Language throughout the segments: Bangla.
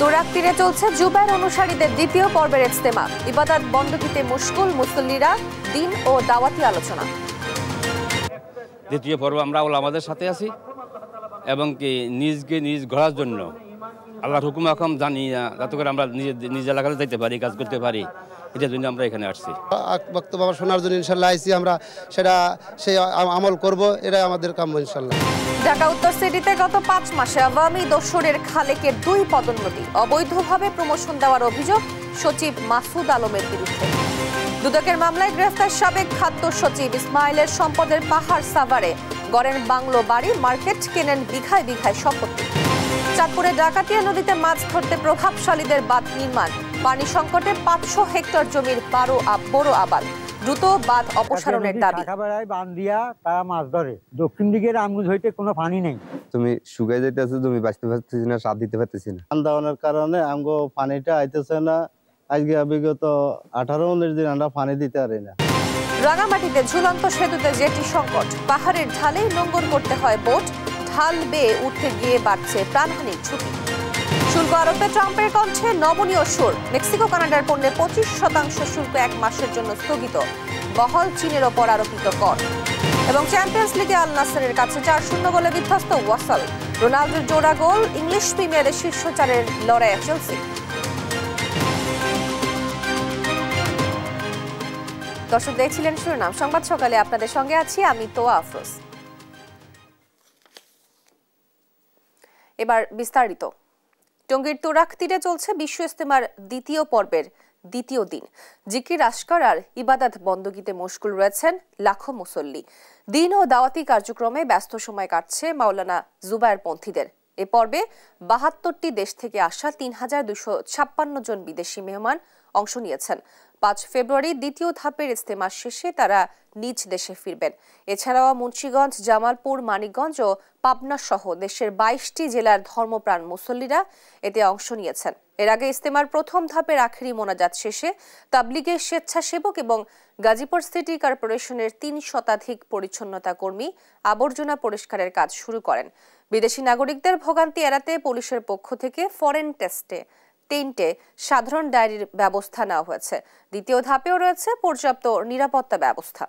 তুরাগ তীরে চলছে জুবায়ের অনুসারীদের দ্বিতীয় পর্বের ইজতেমা। ইবাদত বন্দগীতে মশগুল মুসল্লিরা, দিন ও দাওয়াতি আলোচনা। দ্বিতীয় পর্ব আমরা ওলামাদের সাথে আছি এবং কি নিজকে নিজ গড়ার জন্য আল্লাহর হুকুম আকাম জানি না, যাতে করে আমরা নিজ এলাকায় যাইতে পারি, কাজ করতে পারি, এটার জন্য আমরা এখানে আসছি। বক্তব্য শোনার জন্য ইনশাল্লাহ আইসি আমরা, সেটা সেই আমল করব, এটাই আমাদের কাম্য ইনশাল্লাহ। ঢাকা উত্তর সিটিতে গত 5 মাসে আওয়ামী দোসরের খালেকের 2 পদোন্নতি, অবৈধভাবে প্রমোশন দেওয়ার অভিযোগ সচিব মাসুদ আলমের বিরুদ্ধে। দুদকের মামলায় গ্রেফতার সাবেক খাদ্য সচিব ইসমাইলের সম্পদের পাহাড় সাভারে গড়েন বাংলো বাড়ি, মার্কেট কেনেন বিঘায় বিঘায় সম্পত্তি। চাঁদপুরে ডাকাতিয়া নদীতে মাছ ধরতে প্রভাবশালীদের বাঁধ নির্মাণ, পানি সংকটে 500 হেক্টর জমির বড় আবাদ, দ্রুত বাঁধ অপসারণের দাবি। বাঁধ দিয়া তারা মাছ ধরে, দক্ষিণ দিকে রামগঞ্জ হইতে কোনো পানি নেই, তুমি শুকাই যাইতেছো, তুমি বাঁচতে পারতেছি না, সাথ দিতে পারতেছি না। আন্দোলনের কারণে আমগো পানিটা আইতেছে না। আজকে বিগত 18-19 দিন আমরা পানি দিতে পারি না। রাঙামাটিতে ঝুলন্ত সেতুতে জেটি সংকট, পাহাড়ের ঢালে নোঙ্গর করতে হয় বোট, ঢাল বেয়ে উঠতে গিয়ে বাড়ছে প্রাণহানির ঝুঁকি। শুল্ক আরোপে ট্রাম্পের কণ্ঠে নমনীয় সুর, মেক্সিকো কানাডার পণ্যে 25% শুল্ক 1 মাসের জন্য স্থগিত, বহল চীনের ওপর আরোপিত কর। এবং চ্যাম্পিয়ন্স লিগে আল নাসেরের কাছে 4-0 গোলে বিধ্বস্ত ওয়াসাল, রোনাল্ডোর জোড়া গোল, ইংলিশ প্রিমিয়ারে শীর্ষ 4-এর লড়াইয়ে চেলসি। দর্শক দেখছিলেন শিরোনাম সংবাদ সকালে, আপনাদের সঙ্গে আছি আমি তোয়া আফরোজ। এবার বিস্তারিত। টঙ্গীর তুরাগ তীরে চলছে বিশ্ব ইজতেমার দ্বিতীয় পর্বের দ্বিতীয় দিন। জিকির, আশকার আর ইবাদত বন্দগীতে মশগুল রয়েছেন লাখো মুসল্লি। দিন ও দাওয়াতি কার্যক্রমে ব্যস্ত সময় কাটছে মাওলানা জুবায়ের পন্থীদের। এ পর্বে 72টি দেশ থেকে আসা 3256 জন বিদেশি মেহমান অংশ নিয়েছেন। 5 ফেব্রুয়ারি দ্বিতীয় ধাপের ইজতেমা শেষে তারা নিজ দেশে ফিরবেন। এছাড়াও মুন্সিগঞ্জ, জামালপুর, মানিকগঞ্জ ও পাবনা সহ দেশের 22টি জেলার ধর্মপ্রাণ মুসল্লিরা এতে অংশ নিয়েছেন। এর আগে ইজতেমার প্রথম ধাপের আখেরি মোনাজাত শেষে তাবলিগের স্বেচ্ছাসেবক এবং গাজীপুর সিটি কর্পোরেশনের 3 শতাধিক পরিচ্ছন্নতা কর্মী আবর্জনা পরিষ্কারের কাজ শুরু করেন। বিদেশি নাগরিকদের ভোগান্তি এড়াতে পুলিশের পক্ষ থেকে ফরেন টেন্টে সাধারণ ডায়েরির ব্যবস্থা নেওয়া হয়েছে। দ্বিতীয় ধাপেও রয়েছে পর্যাপ্ত নিরাপত্তা ব্যবস্থা।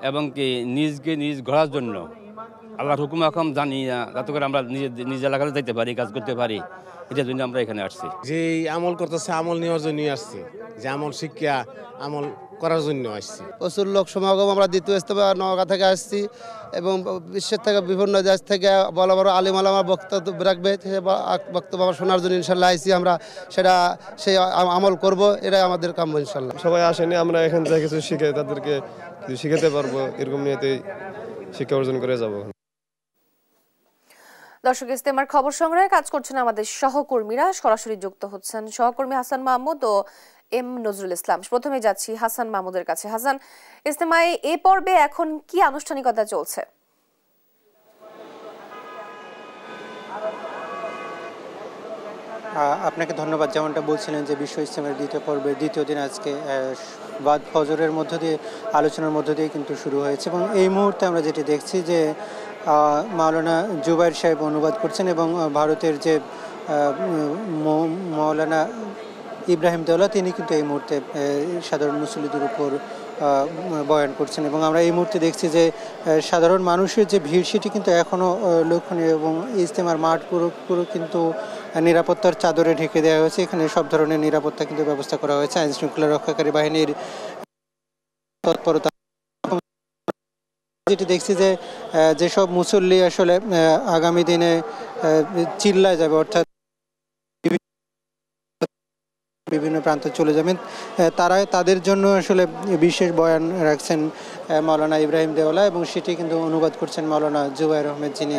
এবং কি নিজকে নিজ গড়ার জন্য আল্লাহর হুকুম আকাম জানি না, যাতে করে আমরা নিজ এলাকায় যাইতে পারি, কাজ করতে পারি, এটার জন্য আমরা এখানে আসছি। যে আমল করতেছে আমল নেওয়ার জন্যই আসছি, যে আমল শিক্ষা আমল করার জন্য আসছি। প্রচুর লোক সমাগম, আমরা দ্বিতীয় ইজতেমা নওগাঁ থেকে আসছি এবং বিশ্বের থেকে বিভিন্ন দেশ থেকে বড় বড় আলিম আলামা বক্তব্য রাখবে, বক্তব্য শোনার জন্য ইনশাল্লাহ আইসি আমরা, সেটা সেই আমল করব, এটাই আমাদের কাম্য ইনশাল্লাহ। সবাই আসেনি, আমরা এখান থেকে কিছু শিখে তাদেরকে শিখাতে পারবো, এরকম নিয়েতেই শিক্ষা অর্জন করে যাব। দর্শক, ইজতেমার খবর সংগ্রহে কাজ করছেন আমাদের সহকর্মীরা, সরাসরি যুক্ত হচ্ছেন সহকর্মী হাসান মাহমুদ ও এম নজরুল ইসলাম। প্রথমে যাচ্ছি হাসান মাহমুদের কাছে। হাসান, ইজতেমায় এ পর্বে এখন কি আনুষ্ঠানিকতা চলছে? আপনাকে ধন্যবাদ। যেমনটা বলছিলেন যে বিশ্ব ইজতেমার দ্বিতীয় পর্বের দ্বিতীয় দিন আজকে বাদ ফজরের মধ্য দিয়ে আলোচনার মধ্য দিয়ে কিন্তু শুরু হয়েছে এবং এই মুহূর্তে আমরা যেটি দেখছি যে মাওলানা জুবায়ের সাহেব অনুবাদ করছেন এবং ভারতের যে মাওলানা ইব্রাহিম দেওলা তিনি কিন্তু এই মুহূর্তে সাধারণ মুসল্লিদের উপর বয়ান করছেন এবং আমরা এই মুহূর্তে দেখছি যে সাধারণ মানুষের যে ভিড় সেটি কিন্তু এখনও লক্ষণীয় এবং ইজতেমার মাঠ পুরো কিন্তু নিরাপত্তার চাদরে ঢেকে দেওয়া হয়েছে। এখানে সব ধরনের নিরাপত্তা কিন্তু ব্যবস্থা করা হয়েছে। আইন শৃঙ্খলা রক্ষাকারী বাহিনীর তৎপরতা যেটি দেখছি যে যেসব মুসল্লি আসলে আগামী দিনে চিল্লায় যাবে, অর্থাৎ বিভিন্ন প্রান্তে চলে যাবেন, তাদের জন্য আসলে বিশেষ বয়ান রাখছেন মাওলানা ইব্রাহিম দেওয়ালা এবং সেটি কিন্তু অনুবাদ করছেন মাওলানা জুবায়ের আহমেদ, যিনি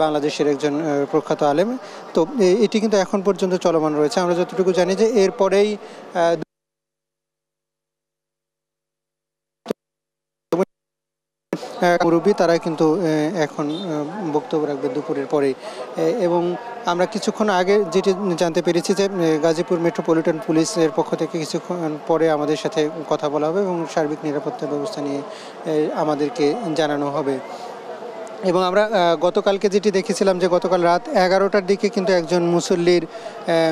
বাংলাদেশের একজন প্রখ্যাত আলেম। তো এটি কিন্তু এখন পর্যন্ত চলমান রয়েছে। আমরা যতটুকু জানি যে এরপরেই মুরব্বী তারা কিন্তু এখন বক্তব্য রাখবে দুপুরের পরে। এবং আমরা কিছুক্ষণ আগে যেটি জানতে পেরেছি যে গাজীপুর মেট্রোপলিটন পুলিশের পক্ষ থেকে কিছুক্ষণ পরে আমাদের সাথে কথা বলা হবে এবং সার্বিক নিরাপত্তা ব্যবস্থা নিয়ে আমাদেরকে জানানো হবে। এবং আমরা গতকালকে যেটি দেখেছিলাম যে গতকাল রাত 11টার দিকে কিন্তু একজন মুসল্লির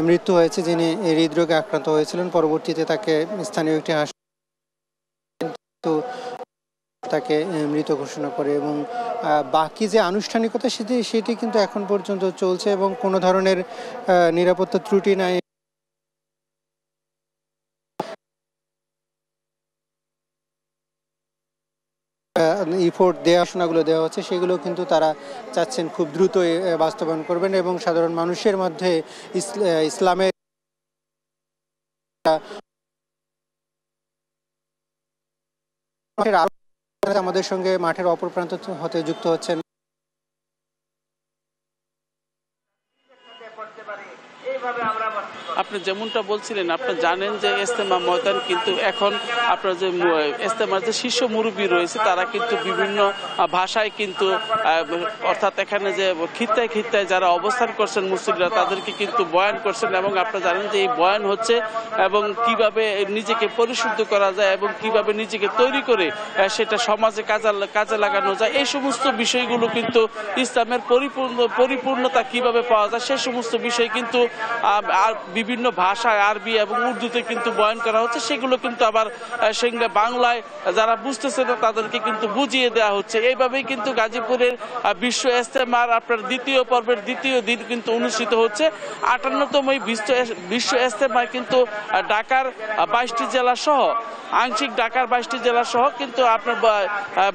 মৃত্যু হয়েছে, যিনি হৃদরোগে আক্রান্ত হয়েছিলেন। পরবর্তীতে তাকে স্থানীয় একটি হাসপাতালে তাকে মৃত ঘোষণা করে এবং বাকি যে আনুষ্ঠানিকতা সেটি কিন্তু এখন পর্যন্ত চলছে এবং কোনো ধরনের নিরাপত্তা ত্রুটি নাই। ইফোর্ট দেওয়াশোনাগুলো দেওয়া হচ্ছে সেগুলো কিন্তু তারা চাচ্ছেন খুব দ্রুতই বাস্তবায়ন করবেন এবং সাধারণ মানুষের মধ্যে ইসলামের আমাদের সঙ্গে মাঠের অপর প্রান্ত হতে যুক্ত হচ্ছেন। আপনি যেমনটা বলছিলেন, আপনি জানেন যে ইজতেমা ময়দান কিন্তু এখন আপনার যে ইজতেমার যে শীর্ষ মুরব্বী রয়েছে তারা কিন্তু বিভিন্ন ভাষায় কিন্তু অর্থাৎ এখানে যে খিত্তায় খিত্তায় যারা অবস্থান করছেন মুসলিমরা তাদেরকে কিন্তু বয়ান করছেন এবং আপনারা জানেন যে এই বয়ান হচ্ছে এবং কিভাবে নিজেকে পরিশুদ্ধ করা যায় এবং কিভাবে নিজেকে তৈরি করে সেটা সমাজে কাজে লাগানো যায়, এই সমস্ত বিষয়গুলো কিন্তু ইসলামের পরিপূর্ণতা কিভাবে পাওয়া যায় সেই সমস্ত বিষয় কিন্তু আর বিভিন্ন ভাষায় আরবি এবং উর্দুতে কিন্তু বয়ান করা হচ্ছে। সেগুলো কিন্তু আবার সঙ্গে বাংলায় যারা বুঝতেছে না তাদেরকে কিন্তু বুঝিয়ে দেওয়া হচ্ছে। এইভাবেই কিন্তু গাজীপুরের বিশ্ব ইজতেমার আপনার দ্বিতীয় পর্বের দ্বিতীয় দিন কিন্তু অনুষ্ঠিত হচ্ছে। 58তম বিশ্ব ইজতেমায় কিন্তু ঢাকার 22টি জেলা সহ আংশিক ঢাকার 22টি জেলা সহ কিন্তু আপনার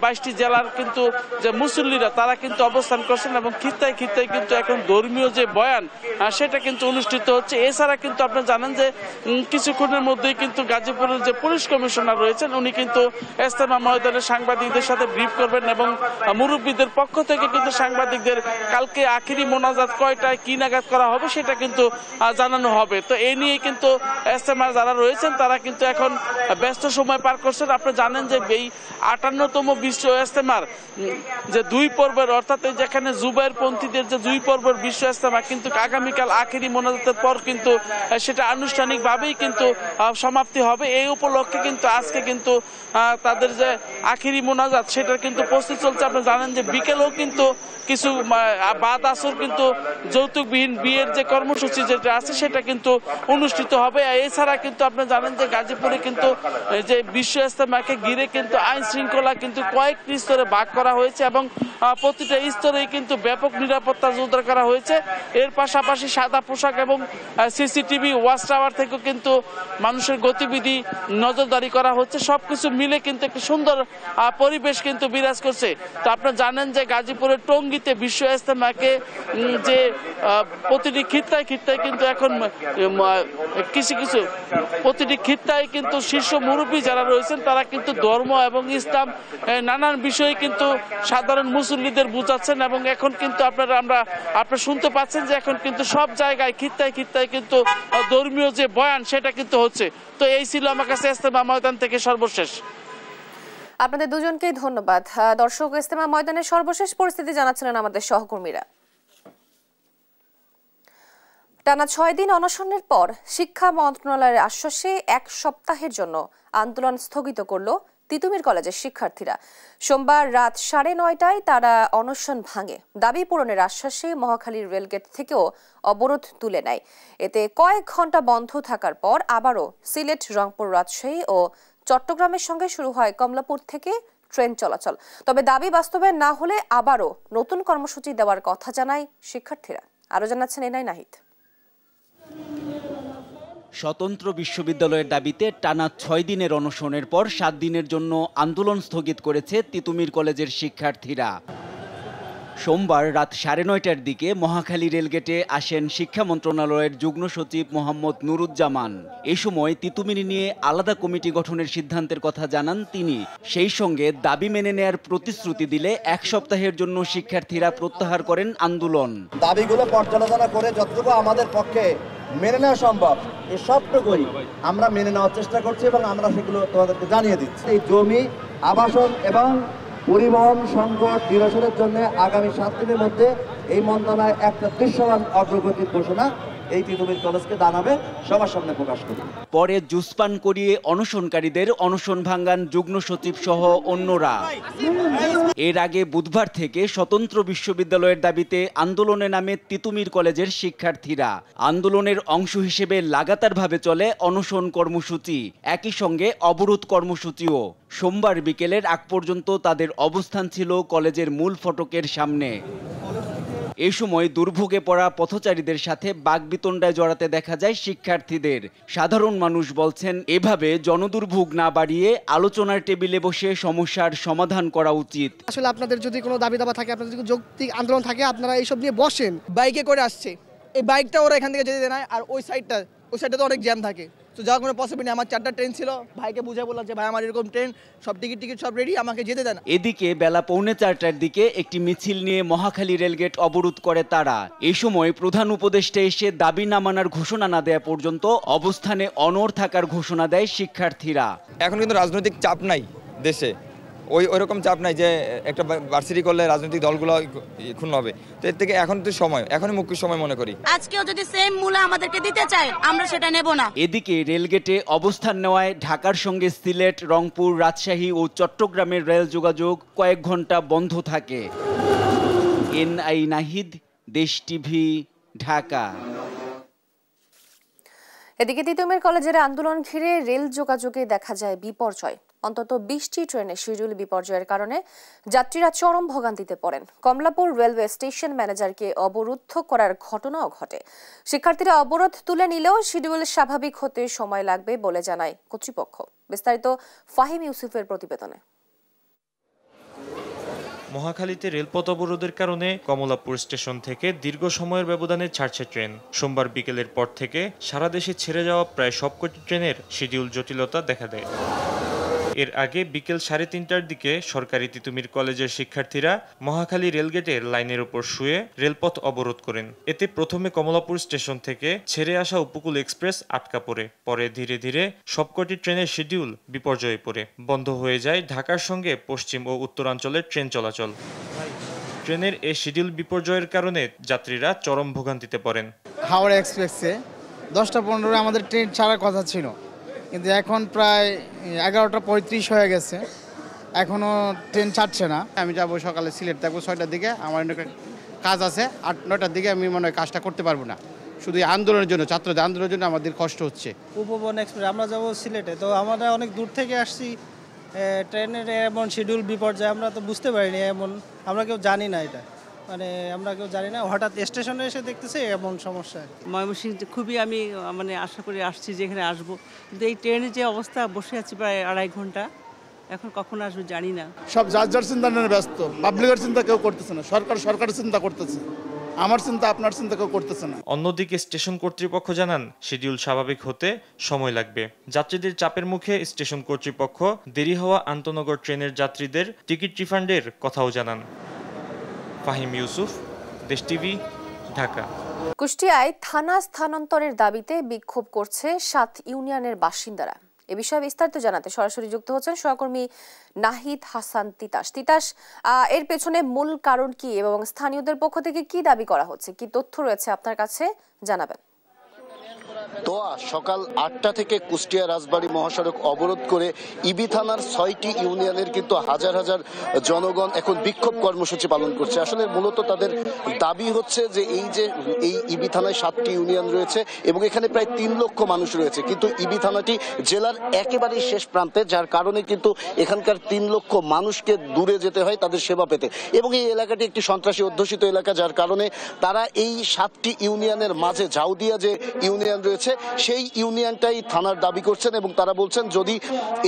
22টি জেলার কিন্তু যে মুসল্লিরা তারা কিন্তু অবস্থান করছেন এবং খিত্তায় খিত্তায় কিন্তু এখন ধর্মীয় যে বয়ান সেটা কিন্তু অনুষ্ঠিত হচ্ছে। এছাড়া কিন্তু আপনারা জানেন যে কিছুক্ষণের মধ্যেই কিন্তু গাজীপুরের যে পুলিশ কমিশনার রয়েছেন উনি কিন্তু ইজতেমা ময়দানে সাংবাদিকদের সাথে ব্রিফ করবেন এবং মুরব্বীদের পক্ষ থেকে কিন্তু সাংবাদিকদের কালকে আখিরি মোনাজাত কয়টায় কি নাগাদ করা হবে সেটা কিন্তু জানানো হবে। তো এই নিয়ে কিন্তু ইজতেমা যারা রয়েছেন তারা কিন্তু এখন ব্যস্ত সময় পার করছেন। আপনারা জানেন যে এই 58তম বিশ্ব ইজতেমার যে 2 পর্বের অর্থাৎ যেখানে জুবাইর পন্থীদের যে 2 পর্বের বিশ্ব ইজতেমা কিন্তু আগামীকাল আখিরি মোনাজাতের পর কিন্তু সেটা আনুষ্ঠানিকভাবেই কিন্তু সমাপ্তি হবে। এই উপলক্ষে কিন্তু আজকে কিন্তু তাদের যে আখিরি মোনাজাত সেটার কিন্তু প্রস্তুতি চলছে। আপনি জানেন যে বিকেলেও কিন্তু কিছু বাদ আসর কিন্তু যৌতুকবিহীন বিয়ের যে কর্মসূচি যেটা আছে সেটা কিন্তু অনুষ্ঠিত হবে। এছাড়া কিন্তু আপনি জানেন যে গাজীপুরে কিন্তু যে বিশ্ব ইজতেমাকে ঘিরে কিন্তু আইন শৃঙ্খলা কিন্তু কয়েকটি স্তরে ভাগ করা হয়েছে এবং প্রতিটা স্তরেই কিন্তু ব্যাপক নিরাপত্তা জোরদার করা হয়েছে। এর পাশাপাশি সাদা পোশাক এবং সিসিটিভি ওয়াচ টাওয়ার থেকেও কিন্তু মানুষের গতিবিধি নজরদারি করা হচ্ছে। সবকিছু মিলে কিন্তু একটি সুন্দর পরিবেশ কিন্তু বিরাজ করছে। তো আপনারা জানেন যে গাজীপুরের টঙ্গীতে বিশ্ব ইজতেমাকে যে প্রতিটি খিত্তায় খিত্তায় কিন্তু এখন কিছু প্রতিটি খিত্তায় কিন্তু শীর্ষ মুরব্বী যারা রয়েছেন তারা কিন্তু ধর্ম এবং ইসলাম নানান বিষয়ে কিন্তু সাধারণ মুসল্লিদের বুঝাচ্ছেন এবং এখন কিন্তু আপনারা শুনতে পাচ্ছেন যে এখন কিন্তু সব জায়গায় খিত্তায় খিত্তায় কিন্তু ধর্মীয় যে বয়ান সেটা কিন্তু হচ্ছে। তো এই ছিল আমার কাছে ইজতেমা ময়দান থেকে সর্বশেষ। আপনাদের দুজনকেই ধন্যবাদ। দর্শক, ইজতেমা ময়দানের সর্বশেষ পরিস্থিতি জানাচ্ছিলেন আমাদের সহকর্মীরা। টানা 6 দিন অনশনের পর শিক্ষা মন্ত্রণালয়ের আশ্বাসে 1 সপ্তাহের জন্য আন্দোলন স্থগিত করল তিতুমির কলেজের শিক্ষার্থীরা। সোমবার রাত 9:30টায় তারা অনশন ভাঙে। দাবি পূরণের আশ্বাসে মহাখালীর রেলগেট থেকেও অবরোধ তুলে নেয়। এতে কয়েক ঘন্টা বন্ধ থাকার পর আবারও সিলেট, রংপুর, রাজশাহী ও চট্টগ্রামের সঙ্গে শুরু হয় কমলাপুর থেকে ট্রেন চলাচল। তবে দাবি বাস্তবায়ন না হলে আবারও নতুন কর্মসূচি দেওয়ার কথা জানায় শিক্ষার্থীরা। আরো জানাচ্ছেন এনআই নাহিদ। স্বতন্ত্র বিশ্ববিদ্যালয়ের দাবিতে টানা 6 দিনের অনশনের পর 7 দিনের জন্য আন্দোলন স্থগিত করেছে তিতুমির কলেজের শিক্ষার্থীরা। সোমবার রাত 9:30টার দিকে মহাখালী রেলগেটে আসেন শিক্ষা মন্ত্রণালয়ের যুগ্ম সচিব মোহাম্মদ নুরুজ্জামান। এই সময় তিতুমির নিয়ে আলাদা কমিটি গঠনের সিদ্ধান্তের কথা জানান তিনি। সেই সঙ্গে দাবি মেনে নেয়ার প্রতিশ্রুতি দিলে 1 সপ্তাহের জন্য শিক্ষার্থীরা প্রত্যাহার করেন আন্দোলন। দাবিগুলো পর্যালোচনা করে যতটুকু আমাদের পক্ষে মেনে নেওয়া সম্ভব এই সবটুকুই আমরা মেনে নেওয়ার চেষ্টা করছি এবং আমরা সেগুলো তোমাদেরকে জানিয়ে দিচ্ছি। এই জমি, আবাসন এবং পরিবহন সংকট নিরসনের জন্য আগামী 7 দিনের মধ্যে এই মন্ত্রণালয় একটা দৃশ্যমান অগ্রগতির ঘোষণা এই তিতুমির কলেজকে জানাবে, সবার সামনে প্রকাশ করবে। পরে জুস পান করিয়ে অনশনকারীদের অনশন ভাঙ্গান যুগ্ম সচিব সহ অন্যরা। এর আগে বুধবার থেকে স্বতন্ত্র বিশ্ববিদ্যালয়ের দাবিতে আন্দোলনে নামে তিতুমির কলেজের শিক্ষার্থীরা। আন্দোলনের অংশ হিসেবে লাগাতারভাবে চলে অনশন কর্মসূচি, একই সঙ্গে অবরোধ কর্মসূচিও। সোমবার বিকেলের আগ পর্যন্ত তাদের অবস্থান ছিল কলেজের মূল ফটকের সামনে। এ সময় দুর্ভোগে পড়া পথচারীদের সাথে বাকবিতণ্ডায় জড়াতে দেখা যায় শিক্ষার্থীদের। সাধারণ মানুষ বলছেন, এভাবে জনদুর্ভোগ না বাড়িয়ে আলোচনার টেবিলে বসে সমস্যার সমাধান করা উচিত। আসলে আপনাদের যদি কোনো দাবি দাবা থাকে, আপনাদের যদি যৌক্তিক আন্দোলন থাকে, আপনারা এইসব নিয়ে বসেন। বাইকে করে আসছে, এই বাইকটা ওরা এখান থেকে যেতে দেয় না, আর ওই সাইডটা তো অনেক জ্যাম থাকে। তো যাওয়ার কোনো পসিবিলিটি নেই। আমার 4টা ট্রেন ছিল, ভাইকে বুঝে বললাম যে ভাই আমার এরকম ট্রেন, সব টিকিট সব রেডি, আমাকে যেতে দেন। এদিকে বেলা 3:45টার দিকে একটি মিছিল নিয়ে মহাখালী রেলগেট অবরোধ করে তারা। এই সময় প্রধান উপদেষ্টা এসে দাবি না মানার ঘোষণা না দেওয়া পর্যন্ত অবস্থানে অনড় থাকার ঘোষণা দেয় শিক্ষার্থীরা। এখন কিন্তু রাজনৈতিক চাপ নাই দেশে, ওইরকম চাপ নাই যে একটা ভার্সিটি করলে রাজনৈতিক দলগুলো ক্ষুণ্ণ হবে। তো এর থেকে এখন তো সময়, এখনই মুখ্য সময় মনে করি। আজকেও যদি সেম মূল্য আমাদেরকে দিতে চায়, আমরা সেটা নেব না। এদিকে রেলগেটে অবস্থান নেওয়ায় ঢাকার সঙ্গে সিলেট, রংপুর, রাজশাহী ও চট্টগ্রামের রেল যোগাযোগ কয়েক ঘন্টা বন্ধ থাকে। এনআই নাহিদ, দেশ টিভি, ঢাকা। এদিকে তিতুমির কলেজের আন্দোলন ঘিরে রেল যোগাযোগে দেখা যায় বিপর্যয়। অন্তত 20টি ট্রেনের শিডিউল বিপর্যয়ের কারণে যাত্রীরা চরম ভোগান্তিতে পড়েন। কমলাপুর রেলওয়ে স্টেশন ম্যানেজারকে অবরুদ্ধ করার ঘটনাও ঘটে। শিক্ষার্থীরা অবরোধ তুলে নিলেও শিডিউল স্বাভাবিক হতে সময় লাগবে বলে জানায় কর্তৃপক্ষ। বিস্তারিত ফাহিম ইউসুফের প্রতিবেদনে। মহাখালীতে রেলপথ অবরোধের কারণে কমলাপুর স্টেশন থেকে দীর্ঘ সময়ের ব্যবধানে ছাড়ছে ট্রেন। সোমবার বিকেলের পর থেকে সারা দেশে ছেড়ে যাওয়া প্রায় সবকটি ট্রেনের শিডিউল জটিলতা দেখা দেয়। এর আগে বিকেল 3:30টার দিকে সরকারি তিতুমির কলেজের শিক্ষার্থীরা মহাখালী রেলগেটের লাইনের উপর শুয়ে রেলপথ অবরোধ করেন। এতে প্রথমে কমলাপুর স্টেশন থেকে ছেড়ে আসা উপকূল এক্সপ্রেস আটকা পড়ে। পরে ধীরে ধীরে সবকটি ট্রেনের শিডিউল বিপর্যয়ে পড়ে। বন্ধ হয়ে যায় ঢাকার সঙ্গে পশ্চিম ও উত্তরাঞ্চলের ট্রেন চলাচল। ট্রেনের এই শিডিউল বিপর্যয়ের কারণে যাত্রীরা চরম ভোগান্তিতে পড়েন। হাওড়া এক্সপ্রেসে 10:15 আমাদের ট্রেন ছাড়ার কথা ছিল, কিন্তু এখন প্রায় 11:35 হয়ে গেছে, এখনও ট্রেন ছাড়ছে না। আমি যাব সকালে সিলেট, থাকবো 6টার দিকে। আমার কাজ আছে, 8-9টার দিকে আমি মনে হয় কাজটা করতে পারবো না। শুধু আন্দোলনের জন্য, ছাত্রদের আন্দোলনের জন্য আমাদের কষ্ট হচ্ছে। উপবন এক্সপ্রেস আমরা যাব সিলেটে, তো আমরা অনেক দূর থেকে আসছি। ট্রেনের এমন শিডিউল বিপর্যয় আমরা তো বুঝতে পারিনি, এমন আমরা কেউ জানি না, এটা আমরা কেউ জানি না। হঠাৎ স্টেশনে এসে দেখতেছি এমন সমস্যা। ময়মনসিংহ খুবই আমি আশা করে আসছি যে এখানে আসবো, কিন্তু এই ট্রেনের যে অবস্থা, বসে আছি প্রায় 2.5 ঘন্টা, এখন কখন আসবো জানি না। সব যার চিন্তা নিয়ে ব্যস্ত, পাবলিকের চিন্তা কেউ করতেছে না, সরকারের চিন্তা করতেছে, আমার চিন্তা আপনার চিন্তা কেউ করতেছে না। অন্যদিকে স্টেশন কর্তৃপক্ষ জানান শিডিউল স্বাভাবিক হতে সময় লাগবে। যাত্রীদের চাপের মুখে স্টেশন কর্তৃপক্ষ দেরি হওয়া আন্তনগর ট্রেনের যাত্রীদের টিকিট রিফান্ডের কথাও জানান। ফাহিম ইউসুফ, দেশ টিভি, ঢাকা। কুষ্টিয়ায় থানা স্থানান্তরের দাবিতে বিক্ষোভ করছে 7 ইউনিয়নের বাসিন্দারা। এ বিষয়ে বিস্তারিত জানাতে সরাসরি যুক্ত হচ্ছেন সহকর্মী নাহিদ হাসান তিতাস। এর পেছনে মূল কারণ কি এবং স্থানীয়দের পক্ষ থেকে কি দাবি করা হচ্ছে, কি তথ্য রয়েছে আপনার কাছে জানাবেন। তো সকাল 8টা থেকে কুষ্টিয়া রাজবাড়ী মহাসড়ক অবরোধ করে ইবি থানার 6টি ইউনিয়নের কিন্তু হাজার হাজার জনগণ এখন বিক্ষোভ কর্মসূচি পালন করছে। আসলে মূলত তাদের দাবি হচ্ছে যে এই ইবি থানায় 7টি ইউনিয়ন রয়েছে এবং এখানে প্রায় 3 লক্ষ মানুষ রয়েছে, কিন্তু ইবি থানাটি জেলার একেবারেই শেষ প্রান্তে, যার কারণে কিন্তু এখানকার 3 লক্ষ মানুষকে দূরে যেতে হয় তাদের সেবা পেতে। এবং এই এলাকাটি একটি সন্ত্রাসী অধ্যুষিত এলাকা, যার কারণে তারা এই 7টি ইউনিয়নের মাঝে ঝাউদিয়া যে ইউনিয়ন রয়েছে সেই ইউনিয়নটাই থানার দাবি করছেন এবং তারা বলছেন যদি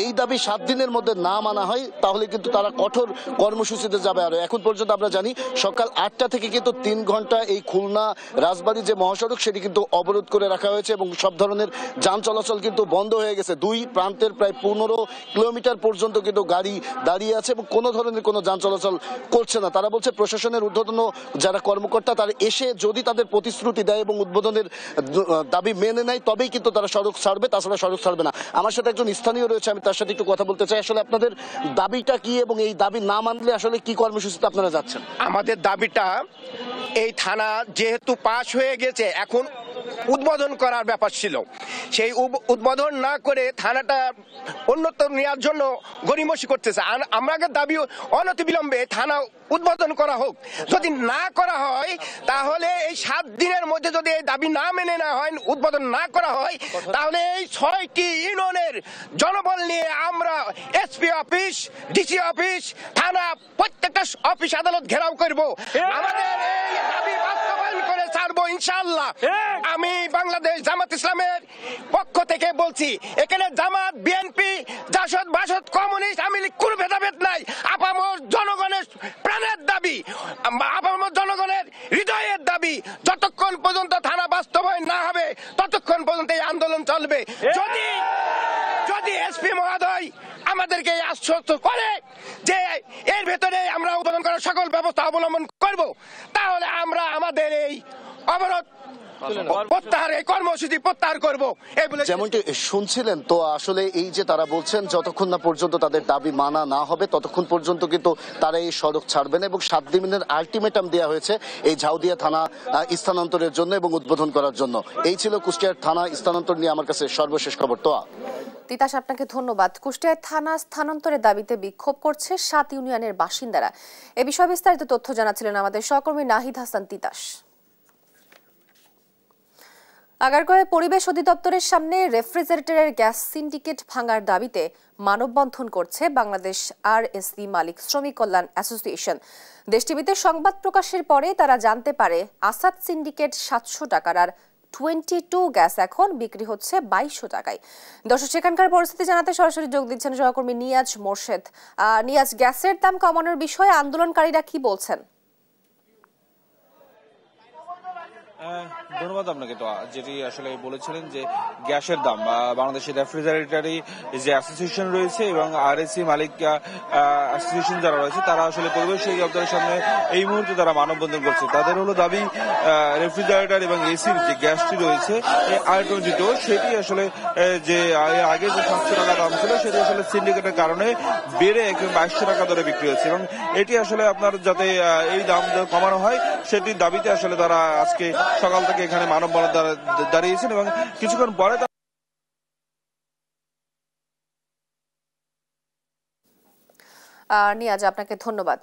এই দাবি 7 দিনের মধ্যে না মানা হয় তাহলে কিন্তু তারা কঠোর কর্মসূচিতে যাবে। আর এখন পর্যন্ত আমরা জানি সকাল 8টা থেকে কিন্তু 3 ঘন্টা এই খুলনা রাজবাড়ী যে মহাসড়ক সেটি কিন্তু অবরোধ করে রাখা হয়েছে এবং সব ধরনের যান চলাচল কিন্তু বন্ধ হয়ে গেছে। 2 প্রান্তের প্রায় 15 কিলোমিটার পর্যন্ত কিন্তু গাড়ি দাঁড়িয়ে আছে এবং কোনো ধরনের কোনো যান চলাচল করছে না। তারা বলছে প্রশাসনের ঊর্ধ্বতন যারা কর্মকর্তা তারা এসে যদি তাদের প্রতিশ্রুতি দেয় এবং উদ্বোধনের দাবি মেনে নেয় তবেই কিন্তু তারা সড়ক ছাড়বে, তাছাড়া সড়ক ছাড়বে না। আমার সাথে একজন স্থানীয় রয়েছে, আমি তার সাথে একটু কথা বলতে চাই। আসলে আপনাদের দাবিটা কি এবং এই দাবি না মানলে আসলে কি কর্মসূচিতে আপনারা যাচ্ছেন? আমাদের দাবিটা এই থানা যেহেতু পাশ হয়ে গেছে, এখন উদ্বোধন করার ব্যাপার ছিল, সেই উদ্বোধন না করে থানাটা উন্নত নেওয়ার জন্য গড়িমসি করতেছে। আমাদের দাবি অনতিবিলম্বে থানা উদ্বোধন করা হোক। যদি না করা হয় তাহলে এই 7 দিনের মধ্যে যদি এই দাবি না মেনে না হয়, উদ্বোধন না করা হয়, তাহলে এই 6টি ইউনিয়নের জনবল নিয়ে আমরা এসপি অফিস, ডিসি অফিস, থানা, প্রত্যেকটা অফিস আদালত ঘেরাও করব। আমাদের এই দাবি বাস্তবায়ন করে ছাড়বো ইনশাআল্লাহ। আমি বাংলাদেশ জামাত ইসলামের পক্ষ থেকে বলছি, এখানে জামাত, বিএনপি, জাসদ, বাসদ, কমিউনিস্ট, আওয়ামী লীগ কোনো ভেদাভেদ নাই। আপামর জনগণের প্রাণের দাবি, আপামর জনগণের হৃদয়ের দাবি, যতক্ষণ পর্যন্ত থানা বাস্তবায়ন না হবে ততক্ষণ পর্যন্ত এই আন্দোলন চলবে। যদি এসপি মহোদয় আমাদেরকে আশ্বস্ত করে যে এর ভেতরে আমরা উদ্বোধন করার সকল ব্যবস্থা অবলম্বন করব, তাহলে আমরা আমাদের এই অবরোধ প্রত্যাহার, এই কর্মসূচি প্রত্যাহার করব। যেমনটি শুনছিলেন, তো আসলে এই যে তারা বলছেন যতক্ষণ না পর্যন্ত তাদের দাবি মানা না হবে ততক্ষণ পর্যন্ত কিন্তু তারা এই সড়ক ছাড়বেন এবং 7 দিনের আলটিমেটাম দেওয়া হয়েছে এই ঝাউদিয়া থানা স্থানান্তরের জন্য এবং উদ্বোধন করার জন্য। এই ছিল কুষ্টিয়ার থানা স্থানান্তর নিয়ে আমার কাছে সর্বশেষ খবর। তো তিতাস, আপনাকে ধন্যবাদ। কুষ্টিয়ায় থানা স্থানান্তরের দাবিতে বিক্ষোভ করছে 7 ইউনিয়নের বাসিন্দারা। এ বিষয়ে বিস্তারিত তথ্য জানাচ্ছিলেন আমাদের সহকর্মী নাহিদ হাসান তিতাস। আগারগাঁওয়ে পরিবেশ অধিদপ্তরের সামনে রেফ্রিজারেটরের গ্যাস সিন্ডিকেট ভাঙার দাবিতে মানববন্ধন করছে বাংলাদেশ RSE মালিক শ্রমিক কল্যাণ অ্যাসোসিয়েশন। দেশ টিভিতে সংবাদ প্রকাশের পরে তারা জানতে পারে আসাদ সিন্ডিকেট 700 টাকার আর 22 গ্যাস এখন বিক্রি হচ্ছে 2200 টাকায়। দর্শক, সেখানকার পরিস্থিতি জানাতে সরাসরি যোগ দিচ্ছেন সহকর্মী নিয়াজ মোর্শেদ। নিয়াজ, গ্যাসের দাম কমানোর বিষয়ে আন্দোলনকারীরা কি বলছেন? ধন্যবাদ আপনাকে। তো যেটি আসলে বলেছিলেন যে গ্যাসের দাম, বাংলাদেশের রেফ্রিজারেটরি যে অ্যাসোসিয়েশন রয়েছে এবং RSE মালিক অ্যাসোসিয়েশন যারা রয়েছে তারা আসলে পরিবেশ দপ্তরের সামনে এই মুহূর্তে তারা মানববন্ধন করছে। তাদের হলো দাবি রেফ্রিজারেটর এবং এসির যে গ্যাসটি রয়েছে R22 সেটি আসলে যে আগে যে 700 টাকা দাম ছিল সেটি আসলে সিন্ডিকেটের কারণে বেড়ে 2200 টাকা দরে বিক্রি হচ্ছে এবং এটি আসলে আপনার যাতে এই দাম কমানো হয় সেটির দাবিতে আসলে তারা আজকে সকাল থেকে এখানে মানববন্ধন দাঁড়িয়েছেন এবং কিছুক্ষণ পরে নিয়াজ, আপনাকে ধন্যবাদ।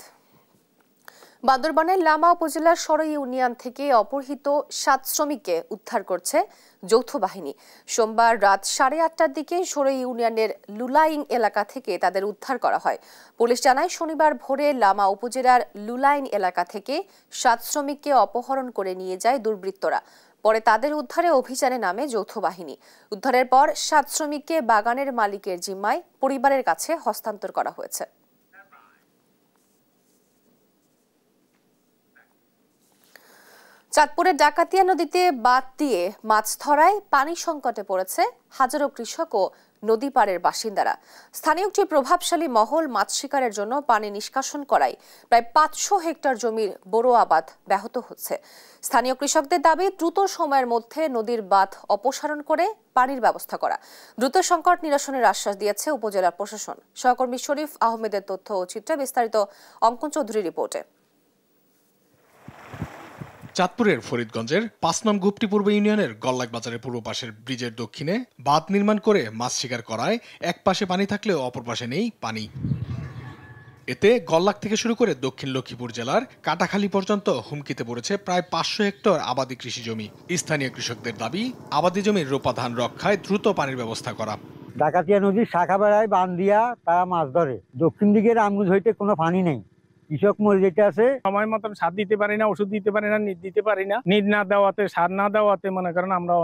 বান্দরবানের লামা উপজেলার সরই ইউনিয়ন থেকে অপহৃত 7 শ্রমিককে উদ্ধার করছে যৌথ বাহিনী। সোমবার রাত 8:30টার দিকে সরই ইউনিয়নের লুলাইং এলাকা থেকে তাদের উদ্ধার করা হয়। পুলিশ জানায়, শনিবার ভোরে লামা উপজেলার লুলাইং এলাকা থেকে 7 শ্রমিককে অপহরণ করে নিয়ে যায় দুর্বৃত্তরা। পরে তাদের উদ্ধারে অভিযানে নামে যৌথ বাহিনী। উদ্ধারের পর 7 শ্রমিককে বাগানের মালিকের জিম্মায় পরিবারের কাছে হস্তান্তর করা হয়েছে। চাঁদপুরের ডাকাতিয়া নদীতে বাঁধ দিয়ে মাছ ধরায় পানি সংকটে পড়েছে হাজারো কৃষক ও নদী পাড়ের বাসিন্দারা। স্থানীয় একটি প্রভাবশালী মহল মাছ শিকারের জন্য পানি নিষ্কাশন করায় প্রায় 500 হেক্টর জমির বোরো আবাদ ব্যাহত হচ্ছে। স্থানীয় কৃষকদের দাবি, দ্রুত সময়ের মধ্যে নদীর বাঁধ অপসারণ করে পানির ব্যবস্থা করা। দ্রুত সংকট নিরসনের আশ্বাস দিয়েছে উপজেলা প্রশাসন। সহকর্মী শরীফ আহমেদের তথ্য ও চিত্রে বিস্তারিত অঙ্কন চৌধুরীর রিপোর্টে। চাঁদপুরের ফরিদগঞ্জের 5 নং গুপ্তিপূর্ব ইউনিয়নের গল্লাক বাজারের পূর্ব পাশের ব্রিজের দক্ষিণে বাঁধ নির্মাণ করে মাছ শিকার করায় এক পাশে পানি থাকলেও অপর পাশে নেই পানি। এতে গল্লাক থেকে শুরু করে দক্ষিণ লক্ষ্মীপুর জেলার কাটাখালী পর্যন্ত হুমকিতে পড়েছে প্রায় 500 হেক্টর আবাদি কৃষি জমি। স্থানীয় কৃষকদের দাবি, আবাদি জমির রোপা ধান রক্ষায় দ্রুত পানির ব্যবস্থা করা। ডাকাতিয়া নদীর শাখা বেড়ায় বাঁধ দিয়া তারা মাছ ধরে। দক্ষিণ দিকের আমগুজ হইতে কোনো পানি নেই, কৃষক মরে যেতে আছে। সময় মতন সার দিতে পারি না, ওষুধ দিতে পারি না, নিট দিতে পারি না। নিট না দেওয়াতে, সার না দেওয়াতে মনে করেন আমরা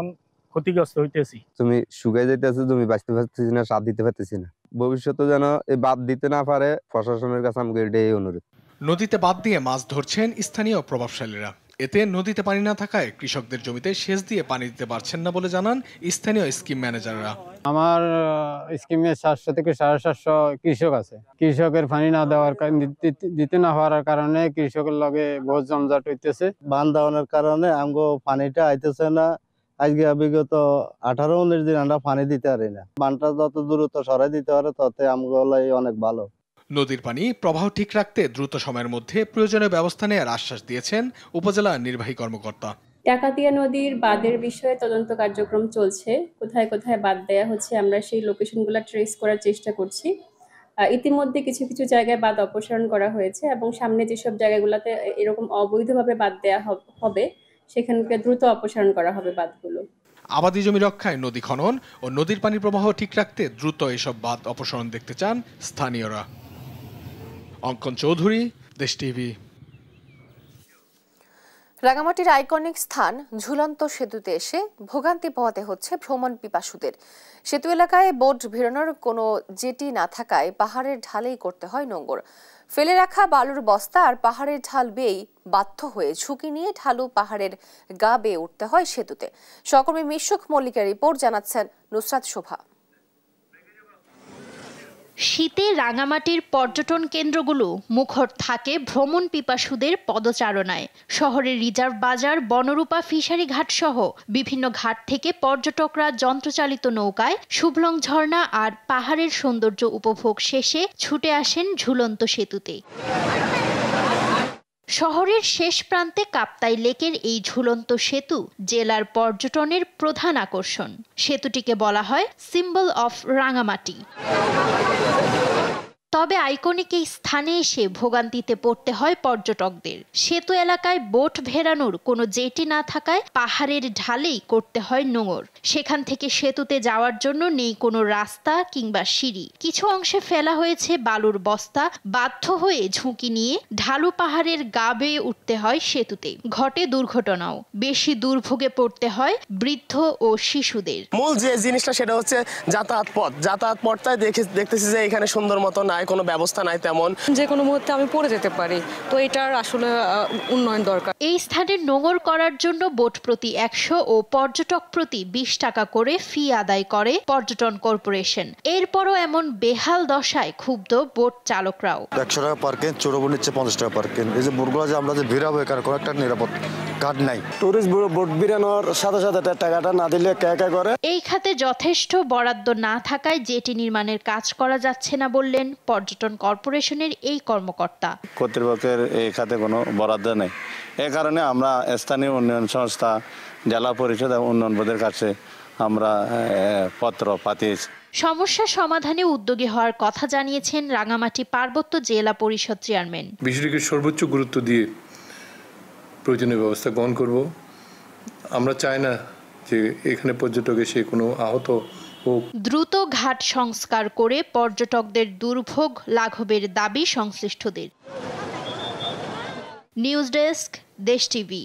ক্ষতিগ্রস্ত হইতেছি। তুমি শুকাই যাইতেছে, জমি বাঁচতে পারতেছি না, সার দিতে পারতেছি না। ভবিষ্যতে যেন এই বাদ দিতে না পারে, প্রশাসনের কাছে আমাকে এটাই অনুরোধ। নদীতে বাঁধ দিয়ে মাছ ধরছেন স্থানীয় প্রভাবশালীরা। এতে নদীতে পানি না থাকায় কৃষকদের জমিতে সেচ দিয়ে পানি দিতে পারছেন না বলে জানান স্থানীয় স্কিম ম্যানেজাররা। আমার স্কিমে 700 থেকে 750 কৃষক আছে। কৃষকের পানি না দেওয়ার দিতে না হওয়ার কারণে কৃষকের লগে বহুত জমজট হইতেছে। বাঁধ দেওয়ানোর কারণে আমগো পানিটা আইতেছে না, আজকে বিগত 18-19 দিন আমরা পানি দিতে পারি না। বানটা যত দ্রুত সরাই দিতে পারে তত আমগুলাই অনেক ভালো। নদীর পানি প্রবাহ ঠিক রাখতে দ্রুত সময়ের মধ্যে প্রয়োজনীয় ব্যবস্থা নেওয়ার আশ্বাস দিয়েছেন উপজেলা নির্বাহী কর্মকর্তা। ডাকাতিয়া নদীর বাঁধের বিষয়ে তদন্ত কার্যক্রম চলছে। কোথায় কোথায় বাঁধ দেয়া হচ্ছে আমরা সেই লোকেশনগুলো ট্রেস করার চেষ্টা করছি। ইতিমধ্যে কিছু কিছু জায়গায় বাঁধ অপসারণ করা হয়েছে এবং সামনে যেসব জায়গাগুলোতে এরকম অবৈধভাবে বাঁধ দেয়া হবে সেখানকে দ্রুত অপসারণ করা হবে বাঁধগুলো। আবাদি জমি রক্ষায় নদী খনন ও নদীর পানির প্রবাহ ঠিক রাখতে দ্রুত এসব বাঁধ অপসারণ দেখতে চান স্থানীয়রা। অঙ্কন চৌধুরী, দেশ টিভি। রাঙামাটির আইকনিক স্থান ঝুলন্ত সেতুতে এসে ভোগান্তি পোহাতে হচ্ছে ভ্রমণ পিপাসুদের। সেতু এলাকায় বোট ভিড়ানোর কোনো জেটি না থাকায় পাহাড়ের ঢালেই করতে হয় নোঙর। ফেলে রাখা বালুর বস্তা আর পাহাড়ের ঢাল বেয়েই বাধ্য হয়ে ঝুঁকি নিয়ে ঢালু পাহাড়ের গা বেয়ে উঠতে হয় সেতুতে। সহকর্মী মিশুক মল্লিকের রিপোর্ট, জানাচ্ছেন নুসরাত শোভা। শীতে রাঙামাটির পর্যটন কেন্দ্রগুলো মুখর থাকে ভ্রমণ পিপাসুদের পদচারণায়। শহরের রিজার্ভ বাজার, বনরূপা ফিশারি ঘাট সহ বিভিন্ন ঘাট থেকে পর্যটকরা যন্ত্রচালিত নৌকায় শুভলং ঝর্ণা আর পাহাড়ের সৌন্দর্য উপভোগ শেষে ছুটে আসেন ঝুলন্ত সেতুতে। শহরের শেষ প্রান্তে কাপ্তাই লেকের এই ঝুলন্ত সেতু জেলার পর্যটনের প্রধান আকর্ষণ। সেতুটিকে বলা হয় সিম্বল অফ রাঙামাটি। তবে আইকনিক এই স্থানে এসে ভোগান্তিতে পড়তে হয় পর্যটকদের। সেতু এলাকায় বোট ভেড়ানোর কোনো জেটি না থাকায় পাহাড়ের ঢালেই করতে হয় নোঙর। সেখান থেকে সেতুতে যাওয়ার জন্য নেই কোনো রাস্তা কিংবা সিঁড়ি। কিছু অংশে ফেলা হয়েছে বালুর বস্তা। বাধ্য হয়ে ঝুঁকি নিয়ে ঢালু পাহাড়ের গা বেয়ে উঠতে হয় সেতুতে। ঘটে দুর্ঘটনাও। বেশি দুর্ভোগে পড়তে হয় বৃদ্ধ ও শিশুদের। মূল যে জিনিসটা সেটা হচ্ছে যাতায়াত পথ। যাতায়াত পথটাই দেখতেছি যে এখানে সুন্দর মতো নাই, কোনো ব্যবস্থা নাই তেমন। যে কোনো মুহূর্তে আমি পড়ে যেতে পারি, তো এটার আসলে উন্নয়ন দরকার। এই স্থানে নোঙর করার জন্য বোট প্রতি 100 ও পর্যটক প্রতি 20 টাকা করে ফি আদায় করে পর্যটন কর্পোরেশন। এরপরও এমন বেহাল দশায় ক্ষুব্ধ বোট চালকরাও। 100 টাকা পার্কিং, চোরবো নিচ্ছে 50 টাকা পার্কিং। এই যে বোটগুলো যে আমরা যে ভিড়াবো এখানে কোনো একটা নিরাপদ কার্ড নাই। টুরিস্ট বোট ভিড়ানোর সাথে সাথে টাকাটা না দিলে একা করে। এই খাতে যথেষ্ট বরাদ্দ না থাকায় জেটি নির্মাণের কাজ করা যাচ্ছে না বললেন পর্যটন কর্পোরেশনের এই কর্মকর্তা। কর্তৃপক্ষের এই খাতে কোনো বরাদ্দ নেই। এই কারণে আমরা স্থানীয় উন্নয়ন সংস্থা, জেলা পরিষদ এবং উন্নয়ন বোর্ডের কাছে আমরা পত্র পাঠিয়েছি। সমস্যা সমাধানে উদ্যোগী হওয়ার কথা জানিয়েছেন রাঙামাটি পার্বত্য জেলা পরিষদ চেয়ারম্যান। বিষয়টিকে সর্বোচ্চ গুরুত্ব দিয়ে প্রয়োজনীয় ব্যবস্থা গ্রহণ করব। আমরা চাই না যে এখানে পর্যটক এসে কোনো আহত হোক। দ্রুত ঘাট সংস্কার করে পর্যটকদের দুর্ভোগ লাঘবের দাবি সংশ্লিষ্টদের। নিউজ ডেস্ক, দেশ টিভি।